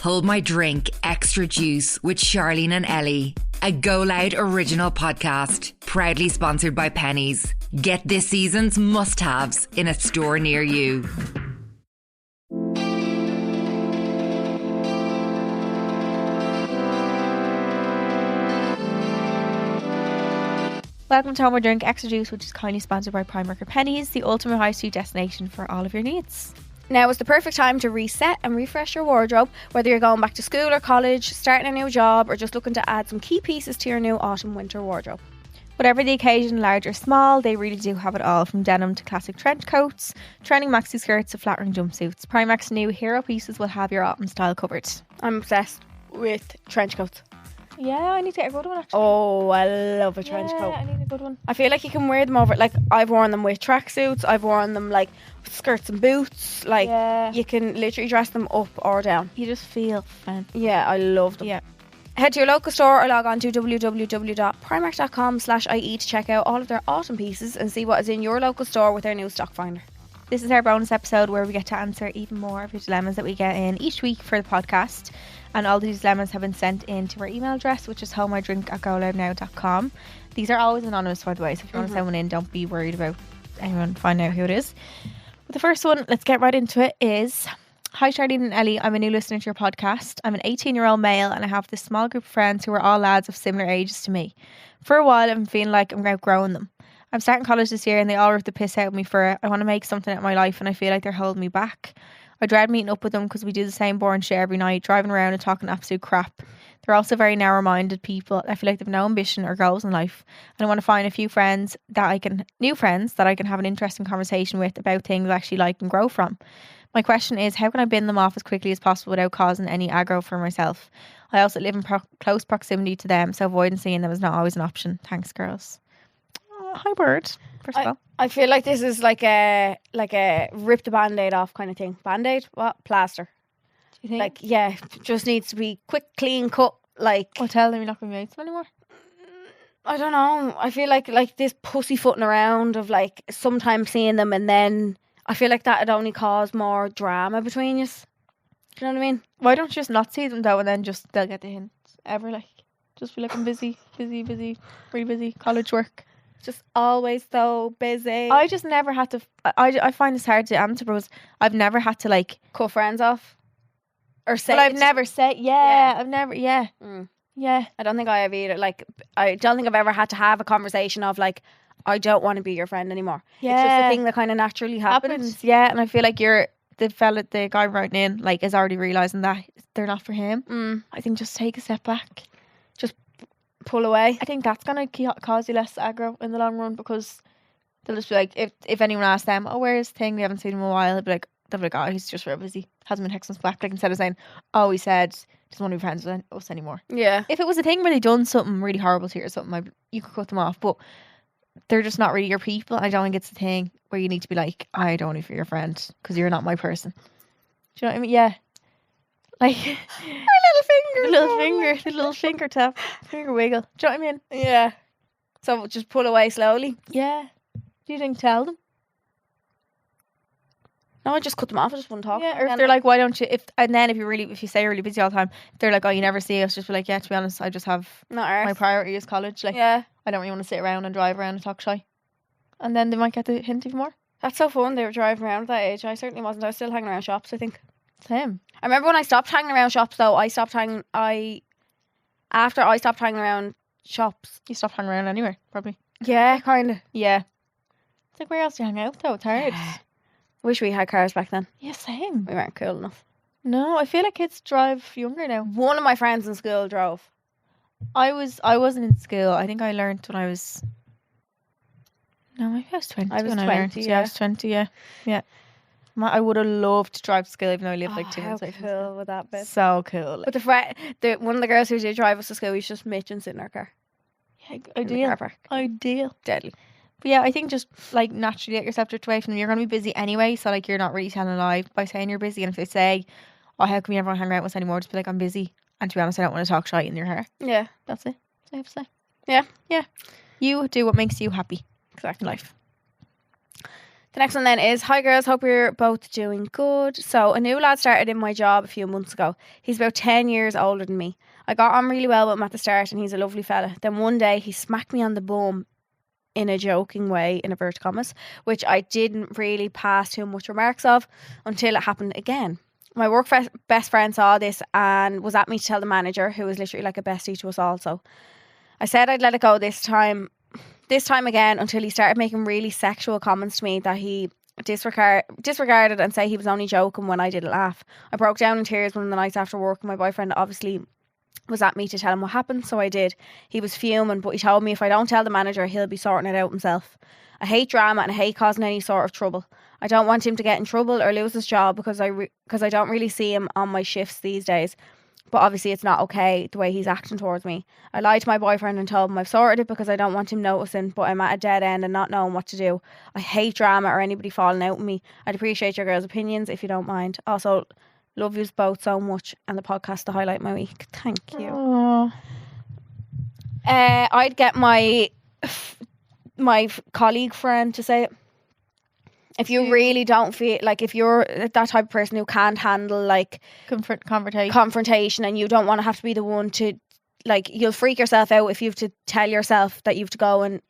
Hold My Drink Extra Juice with Charleen and Ellie, a GoLoud original podcast, proudly sponsored by Pennies. Get this season's must-haves in a store near you. Welcome to Hold My Drink Extra Juice, which is kindly sponsored by Primark or Pennies, the ultimate high street destination for all of your needs. Now is the perfect time to reset and refresh your wardrobe, whether you're going back to school or college, starting a new job, or just looking to add some key pieces to your new autumn-winter wardrobe. Whatever the occasion, large or small, they really do have it all, from denim to classic trench coats, trending maxi skirts to flattering jumpsuits. Primark's new hero pieces will have your autumn style covered. I'm obsessed with trench coats. Yeah, I need to get a good one actually. Oh, I love a trench coat. I need a good one. I feel like you can wear them over, like I've worn them with tracksuits, I've worn them like with skirts and boots, like you can literally dress them up or down. You just feel fun. Yeah, I love them. Yeah. Head to your local store or log on to www.primark.com/IE to check out all of their autumn pieces and see what is in your local store with their new stock finder. This is our bonus episode where we get to answer even more of your dilemmas that we get in each week for the podcast. And all these dilemmas have been sent in to our email address, which is holdmydrink@goloudnow.com. These are always anonymous, by the way, so if you want to send one in, don't be worried about anyone finding out who it is. But the first one, let's get right into it, is: Hi Charleen and Ellie, I'm a new listener to your podcast. I'm an 18-year-old male and I have this small group of friends who are all lads of similar ages to me. For a while, I'm feeling like I'm outgrowing them. I'm starting college this year and they all rip the piss out of me for it. I want to make something out of my life and I feel like they're holding me back. I dread meeting up with them because we do the same boring shit every night, driving around and talking absolute crap. They're also very narrow-minded people. I feel like they've no ambition or goals in life. And I want to find a few new friends that I can have an interesting conversation with about things I actually like and grow from. My question is, how can I bin them off as quickly as possible without causing any aggro for myself? I also live in close proximity to them, so avoiding seeing them is not always an option. Thanks, girls. Hi, Bird. First of all, I feel like this is like a rip the band-aid off kind of thing. Band-aid? What? Plaster. do you think? Like, yeah, just needs to be quick, clean cut. Like, Or tell them you're not going to be mates anymore? I don't know. I feel like this pussyfooting around of like sometimes seeing them and then I feel like that would only cause more drama between you. Do you know what I mean? Why don't you just not see them though, and then just they'll get the hint ever? Like, just be like, I'm busy, really busy, college work. Just always so busy. I just never had to. I find this hard to answer because I've never had to like cut friends off or say. But I've never said. I've never. Yeah. I don't think I have either. Like, I don't think I've ever had to have a conversation of like, I don't want to be your friend anymore. Yeah. It's just a thing that kind of naturally happens. Yeah, and I feel like the guy writing in, like, is already realising that they're not for him. I think just take a step back. Just pull away. I think that's going to cause you less aggro in the long run, because they'll just be like, if anyone asks them, oh, where's the thing? We haven't seen him in a while. They'll be like, oh, he's just real busy. Hasn't been texting us back. Like, instead of saying, oh, he said doesn't want to be friends with us anymore. Yeah. If it was a thing where they done something really horrible to you or something, you could cut them off. But they're just not really your people. I don't think it's the thing where you need to be like, I don't want to be your friend because you're not my person. Do you know what I mean? Yeah. Like the little finger tap, finger wiggle. Do you know what I mean? Yeah. So just pull away slowly. Yeah. Do you think tell them? No, I just cut them off. I just wouldn't talk. Yeah. Or if they're like, why don't you? If you say you're really busy all the time, they're like, oh, you never see us. Just be like, yeah. To be honest, I just have my priority is college. Like, yeah. I don't really want to sit around and drive around and talk shy. And then they might get the hint even more. That's so fun. They were driving around at that age. I certainly wasn't. I was still hanging around shops, I think. Same. I remember when I stopped hanging around shops though, after I stopped hanging around shops. You stopped hanging around anywhere, probably. Yeah, kind of. Yeah. It's like, where else do you hang out though? It's hard. Wish we had cars back then. Yeah, same. We weren't cool enough. No, I feel like kids drive younger now. One of my friends in school drove. I wasn't in school. I think I learned when I was... No, maybe I was 20. I was when 20, I learned. yeah. I was 20, yeah. Yeah. I would have loved to drive to school even though I lived like 2 minutes away from school. Cool would that be? So cool. But one of the girls who did drive us to school, we used to just mitch and sit in our car. Yeah, In the car park. Ideal. Deadly. But yeah, I think just like naturally let yourself drift away from them. You're going to be busy anyway, so like you're not really telling a lie by saying you're busy. And if they say, oh, how come you never want to hang around with us anymore? Just be like, I'm busy. And to be honest, I don't want to talk shite in your hair. Yeah. That's it. That's what I have to say. Yeah. Yeah. You do what makes you happy. Exactly. In life. The next one then is, hi girls, hope you're both doing good. So a new lad started in my job a few months ago. He's about 10 years older than me. I got on really well with him at the start and he's a lovely fella. Then one day he smacked me on the bum in a joking way, in inverted commas, which I didn't really pass too much remarks of until it happened again. My work best friend saw this and was at me to tell the manager, who was literally like a bestie to us also. I said I'd let it go this time again, until he started making really sexual comments to me that he disregarded and say he was only joking when I didn't laugh. I broke down in tears one of the nights after work and my boyfriend obviously was at me to tell him what happened, so I did. He was fuming, but he told me if I don't tell the manager, he'll be sorting it out himself. I hate drama and I hate causing any sort of trouble. I don't want him to get in trouble or lose his job because I don't really see him on my shifts these days. But obviously it's not okay the way he's acting towards me. I lied to my boyfriend and told him I've sorted it because I don't want him noticing, but I'm at a dead end and not knowing what to do. I hate drama or anybody falling out with me. I'd appreciate your girls' opinions if you don't mind. Also, love yous both so much and the podcast to highlight my week. Thank you. I'd get my colleague friend to say it. If you really don't feel like, if you're that type of person who can't handle like confrontation and you don't want to have to be the one to, like, you'll freak yourself out if you have to tell yourself that you have to go and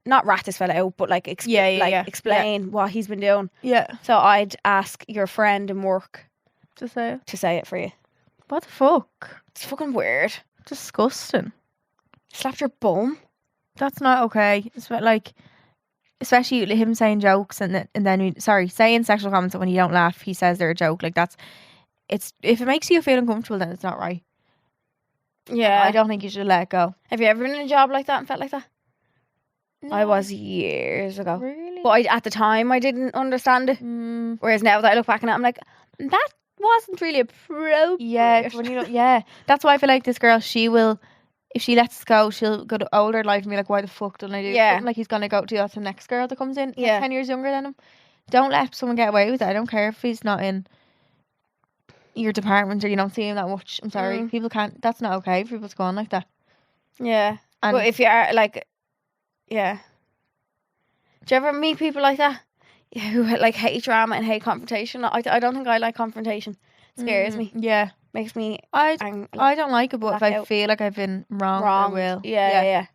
not rat this fella out, but like explain what he's been doing. Yeah. So I'd ask your friend in work to say it for you. What the fuck? It's fucking weird. Disgusting. Slapped your bum. That's not okay. It's like, especially him saying jokes and then saying sexual comments that when you don't laugh, he says they're a joke. Like if it makes you feel uncomfortable, then it's not right. Yeah. I don't think you should let it go. Have you ever been in a job like that and felt like that? No. I was years ago. Really? But at the time I didn't understand it. Whereas now that I look back on it, I'm like, that wasn't really appropriate. Yeah, that's why I feel like this girl, she will, if she lets us go, she'll go to older life and be like, why the fuck didn't I do something? Like he's gonna go do that to the next girl that comes in, 10 years younger than him. Don't let someone get away with it. I don't care if he's not in your department or you don't see him that much. I'm sorry, people can't, that's not okay for people to go on like that. Yeah. But if you are like, do you ever meet people like that who like hate drama and hate confrontation? I don't think I like confrontation. It scares me. Yeah. Makes me I don't like it, but if I feel like I've been wrong, I will. Yeah.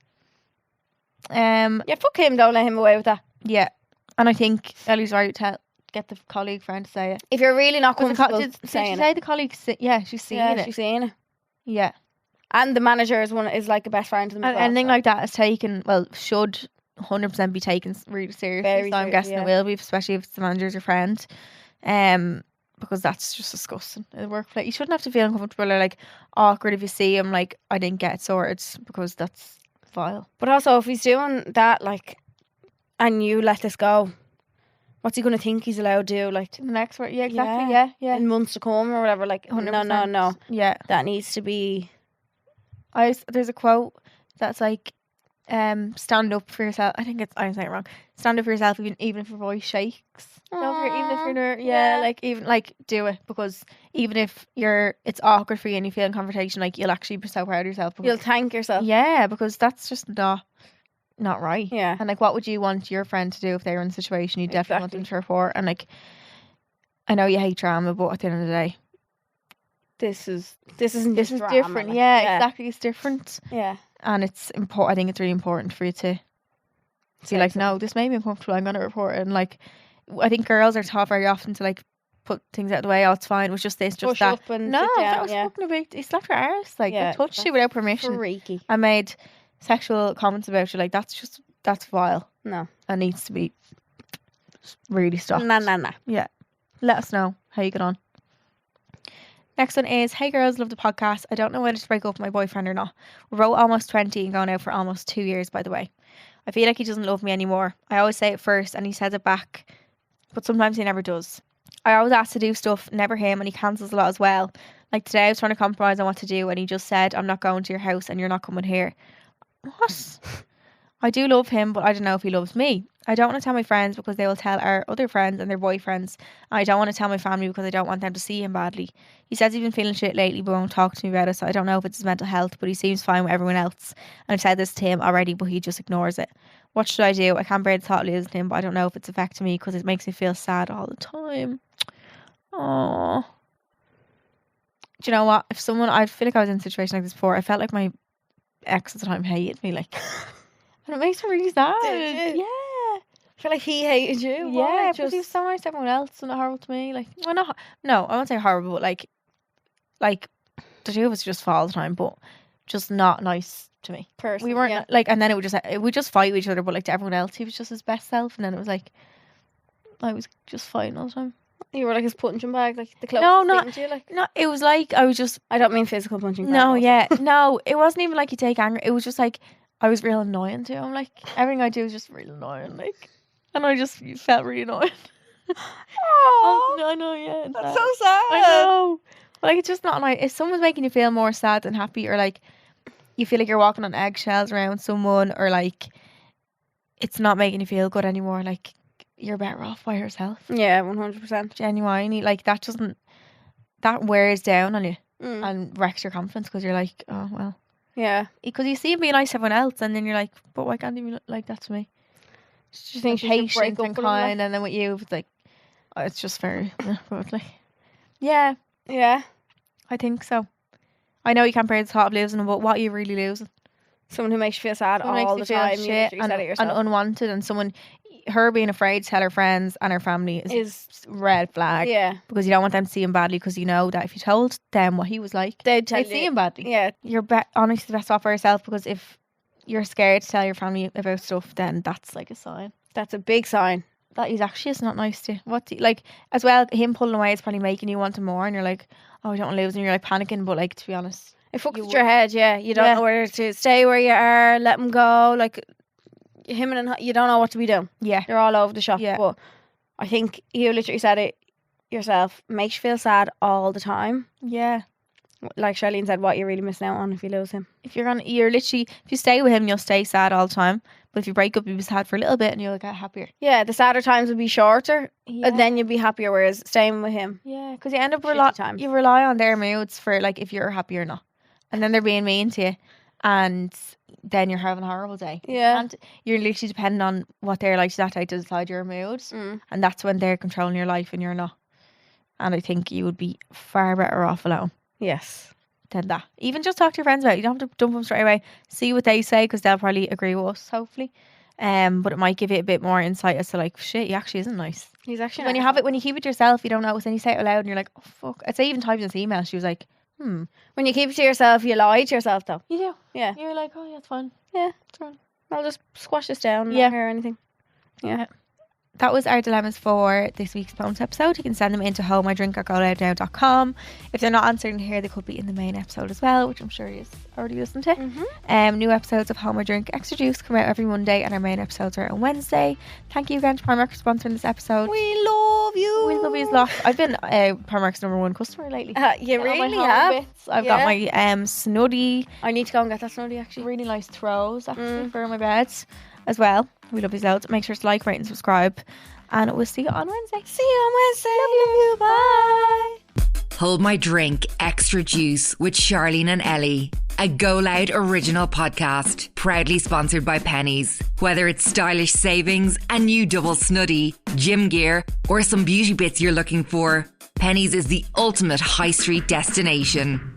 Fuck him, don't let him away with that. Yeah. And I think Ellie's right, get the colleague friend to say it. If you're really not comfortable did she say the colleague she's seeing it. She's seeing it. Yeah. And the manager is like a best friend to them. And anything like that is should 100% be taken really seriously. So I'm guessing it will be, especially if the manager's your friend. Because that's just disgusting in the workplace. You shouldn't have to feel uncomfortable or like awkward if you see him like, I didn't get it sorted, because that's vile. But also if he's doing that, like, and you let this go, what's he going to think he's allowed to do? Like the next word, yeah. In months to come or whatever. Like 100%. No. Yeah, that needs to be. There's a quote that's like, stand up for yourself. I'm saying it wrong. Stand up for yourself, even if your voice shakes. Even if you're like, even like, do it, because even if it's awkward for you and you feel in confrontation, like, you'll actually be so proud of yourself. You'll thank yourself. Yeah, because that's just not right. Yeah. And like, what would you want your friend to do if they were in a situation you definitely want them to report? And like, I know you hate drama, but at the end of the day, this is drama, different. Like, exactly. It's different. Yeah. And it's important. I think it's really important for you to be like, no, this made me uncomfortable, I'm going to report it. And like, I think girls are taught very often to like put things out of the way. Oh, it's fine. It was just this, just push that. Up and no, sit down, that was fucking a big. He slapped her arse. Like, I touched you without permission. Freaky. I made sexual comments about you. Like, that's vile. No, that needs to be really stopped. Nah. Yeah. Let us know how you get on. Next one is, hey girls, love the podcast. I don't know whether to break up with my boyfriend or not. We're both almost 20 and going out for almost 2 years, by the way. I feel like he doesn't love me anymore. I always say it first and he says it back, but sometimes he never does. I always ask to do stuff, never him, and he cancels a lot as well. Like today I was trying to compromise on what to do and he just said, I'm not going to your house and you're not coming here. What? I do love him, but I don't know if he loves me. I don't want to tell my friends because they will tell our other friends and their boyfriends. I don't want to tell my family because I don't want them to see him badly. He says he's been feeling shit lately but won't talk to me about it, so I don't know if it's his mental health, but he seems fine with everyone else. And I've said this to him already, but he just ignores it. What should I do? I can't bear the thought of losing him, but I don't know if it's affecting me because it makes me feel sad all the time. Oh, do you know what? If someone, I feel like I was in a situation like this before. I felt like my ex at the time hated me, like, and it makes me really sad. Did you? Yeah. I feel like he hated you. Yeah, but he was so nice to everyone else and not horrible to me. Like, well, not no, I won't say horrible, but like the two of us just fought all the time, but just not nice to me. person. We weren't like, and then it would just fight with each other, but like to everyone else, he was just his best self, and then it was like I was just fighting all the time. You were like his punching bag, like the closest No, not thing to you, like. no. It was like I was just I don't mean physical punching bag. no, also. yeah, no. It wasn't even like you take anger. It was just like I was real annoying to him. Like everything I do was just real annoying. Like, and I just felt really annoying. Aww. I know, yeah. It's That's sad. so sad. I know. Like, it's just not nice. If someone's making you feel more sad than happy, or like you feel like you're walking on eggshells around someone, or like it's not making you feel good anymore, like you're better off by yourself. Yeah, 100%. Genuinely, like that wears down on you Mm. and wrecks your confidence because you're like, oh well, Yeah. because you see him being nice to everyone else, and then you're like, but why can't he be like that to me? Do you think Like, you should break patient up and with him, like? kind, and then with you, it's like, oh, it's just very, but like, yeah, Yeah. I think so. I know you can't bear the thought of losing him, but what are you really losing? Someone who makes you feel sad Someone all makes the you feel time. You shit literally said it and yourself. unwanted, and someone, her being afraid to tell her friends and her family is red flag. Yeah. Because you don't want them to see him badly, because you know that if you told them what he was like, They'd tell they'd see him badly. Yeah. You're honestly the best off for yourself, because if you're scared to tell your family about stuff, then that's like a sign That's a big sign. that he's actually just not nice to you. What do you, like, as well, him pulling away is probably making you want him more, and you're like, oh, I don't want to lose him. You're like panicking, but like, to be honest, It fucks You with your head, yeah. You don't know whether to stay where you are, let him go. Like, him and you don't know what to be doing. yeah, You're all over the shop. Yeah. But I think you literally said it yourself. Makes you feel sad all the time. yeah. Like Charleen said, what you're really missing out on if you lose him. If you're literally, if you stay with him, you'll stay sad all the time. But if you break up, you'll be sad for a little bit, and you'll get happier. Yeah, the sadder times will be shorter, Yeah. and then you'll be happier. Whereas staying with him, Yeah, because you end up Shitty times. you rely on their moods for like if you're happy or not, and then they're being mean to you, and then you're having a horrible day. Yeah. And you're literally depending on what they're like that day to decide your mood, and that's when they're controlling your life and you're not. And I think you would be far better off alone yes, than that. Even just talk to your friends about it. You don't have to dump them straight away. See what they say, because they'll probably agree with us, hopefully. But it might give you a bit more insight as to like, shit, he actually isn't nice. he's actually When you have it, when you keep it to yourself, you don't notice. Then you say it out loud, and you're like, oh fuck. I'd say even typed in this email, she was like, When you keep it to yourself, you lie to yourself, though. you do. Yeah, You're like, oh yeah, it's fine. yeah. It's fine. I'll just squash this down. Yeah. Not hear anything. Yeah. That was our dilemmas for this week's bonus episode. You can send them into homeidrink@goloudnow.com. If they're not answered in here, they could be in the main episode as well, which I'm sure you've already listened to. New episodes of Home I Drink Extra Juice come out every Monday, and our main episodes are on Wednesday. Thank you again to Primark for sponsoring this episode. We love you. We love you a lot. I've been Primark's #1 customer lately. You Got all my really home have. bits. I've got my snuddy, I need to go and get that snuddy, actually. really nice throws actually for my beds as well. We love you loads. Make sure to like, rate and subscribe, and we'll see you on Wednesday. See you on Wednesday. Love you. Bye. Hold My Drink Extra Juice with Charleen and Ellie, a GoLoud original podcast, proudly sponsored by Pennies. Whether it's stylish savings, a new double snuddy, gym gear, or some beauty bits you're looking for, Pennies is the ultimate high street destination.